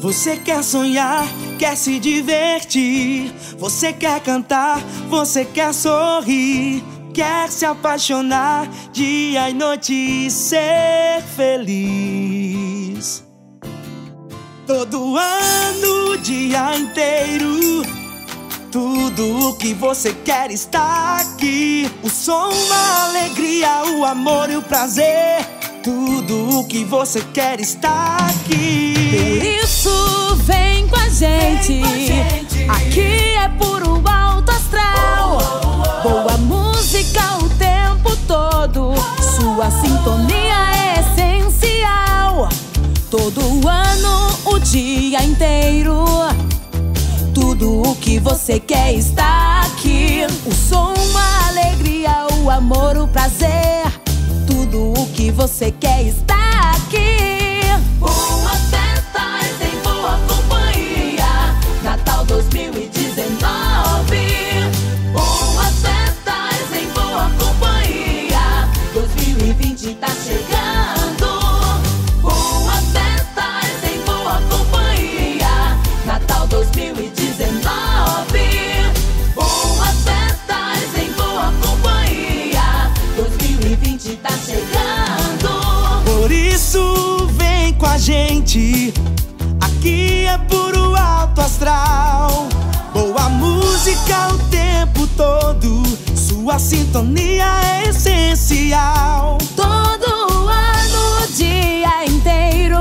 Você quer sonhar, quer se divertir. Você quer cantar, você quer sorrir. Quer se apaixonar dia e noite e ser feliz. Todo ano, o dia inteiro. Tudo o que você quer está aqui. O som, a alegria, o amor e o prazer. Tudo o que você quer está aqui. Por isso vem com a gente. Aqui é puro alto astral. Boa música o tempo todo. Sua sintonia é essencial. Todo ano, o dia inteiro. Tudo o que você quer está aqui. O som, a alegria, o amor, o prazer. Tudo o que você quer está aqui. Boas festas em boa companhia. Natal 2019. Boas festas em boa companhia. 2020 tá chegando. Boas festas em boa companhia. Natal 2019. Boas festas em boa companhia. 2020 tá chegando. Por isso vem com a gente. Aqui é puro alto astral. Boa música o tempo todo. Sua sintonia é essencial. Todo ano, o dia inteiro.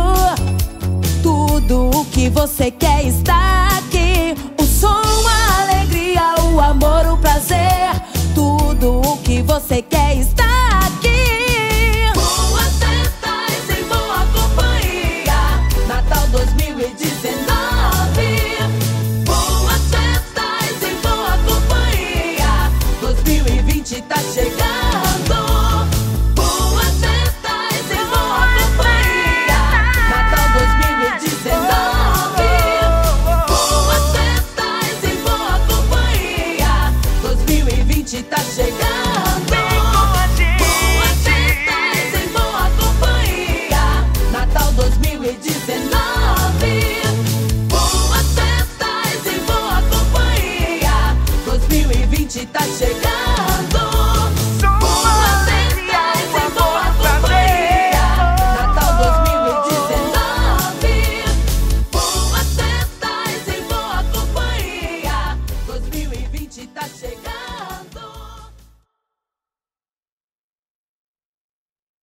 Tudo o que você quer está